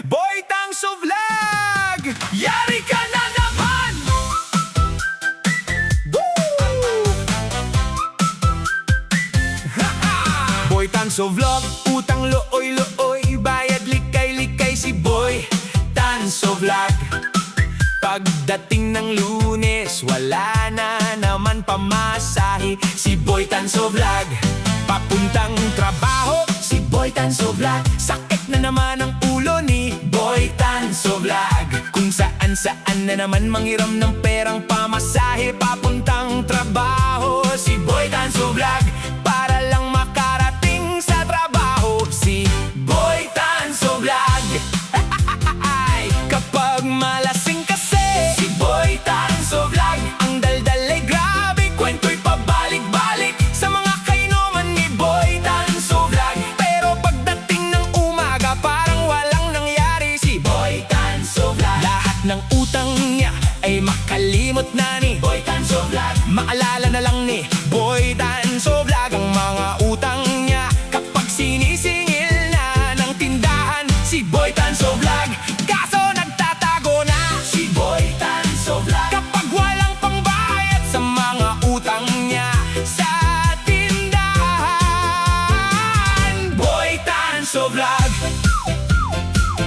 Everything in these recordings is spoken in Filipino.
Boy Tanso Vlog! Yari ka na naman! Boy Tanso Vlog, utang looy-looy, bayad likay-likay si Boy Tanso Vlog. Pagdating ng Lunes, wala na naman pamasahe si Boy Tanso Vlog. Papuntang trabaho, si Boy Tanso Vlog. Sakit na naman ang ulo ni Boy Tanso Vlog. Kung saan-saan na naman manghiram ng perang pamasahe papuntang trabaho, si Boy Tanso Vlog. Para lang makarating sa trabaho, si Boy Tanso Vlog. Kapag malasing kasi, si Boy Tanso Vlog. Ang daldal ay grabe, kwento'y pabalik-balik sa mga kainuman ni Boy Tanso Vlog. Pero pagdating ng umaga, parang walang nangyari si Boy Tanso Vlog. Lahat ng utang niya ay makalimot na ni Boy Tanso Vlog. Maalala na lang ni Boy Tanso Vlog ang mga utang niya kapag sinisingil na ng tindahan si Boy Tanso Vlog. Kaso nagtatago na si Boy Tanso Vlog kapag walang pangbayad sa mga utang niya sa tindahan. Boy Tanso Vlog.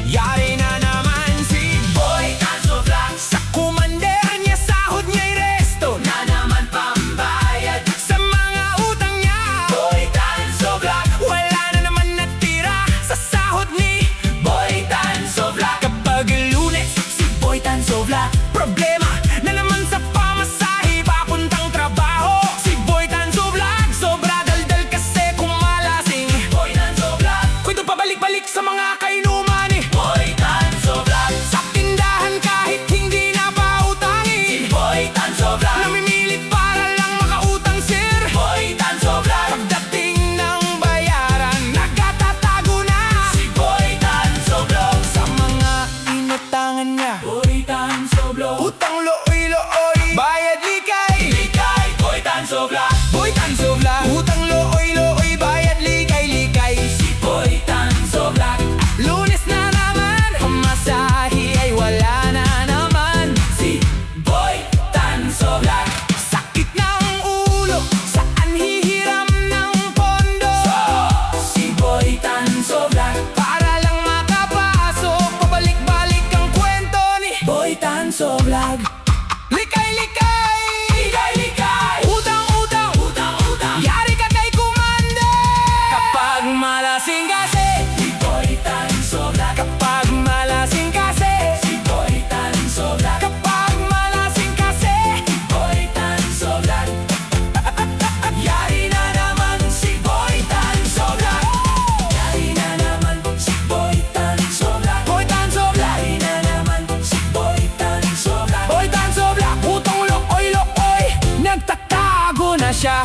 Yari na naman si Boy Tanso Vlog. Sa kumander niya, sahod niya'y resto na naman pambayad sa mga utang niya. Boy Tanso Vlog. Wala na naman natira sa sahod ni Boy Tanso Vlog. Kapag Lunes, si Boy Tanso Vlog. Problema na naman sa pamasahe papuntang trabaho, si Boy Tanso Vlog. Sobra daldal kasi kumalasing Boy Tanso Vlog. Kwento pabalik-balik sa mga kainuman ni Boy Tanso Vlog. Sa tindahan kahit hindi na pautangin, si Boy Tanso Vlog. Namimilit para lang makautang sir, Boy Tanso Vlog. Pagdating ng bayaran, nagkatatago na si Boy Tanso Vlog. Sa mga inutangan niya, Boy Tanso Vlog. Utang looy-looy, bayad likay-likay, Boy Tanso Vlog. Boy Tanso Vlog. Utang looy-looy, bayad likay-likay, si Boy Tanso Vlog. Lunes na naman, pamasahe ay wala na naman si Boy Tanso Vlog. Sakit ng ulo, saan hihiram ng pondo si Boy Tanso Vlog. Para lang makapasok, pabalik-balik ang kwento ni Boy Tanso Vlog. Likay-likay, likay-likay, utang-utang, utang-utang, yari ka kay Commander. Kapag malasing kasi, si Boy Tanso Vlog. Kapag malasing kasi, si Boy Tanso Vlog. Kapag malasing kasi, si Boy Tanso Vlog. Yari na naman si Boy Tanso Vlog. Yari na naman si Boy Tanso Vlog. Boy Tanso Vlog. Yari na naman si Boy Tanso Vlog. Boy Tanso Vlog. Utang looy-looy, nagtatago na siya.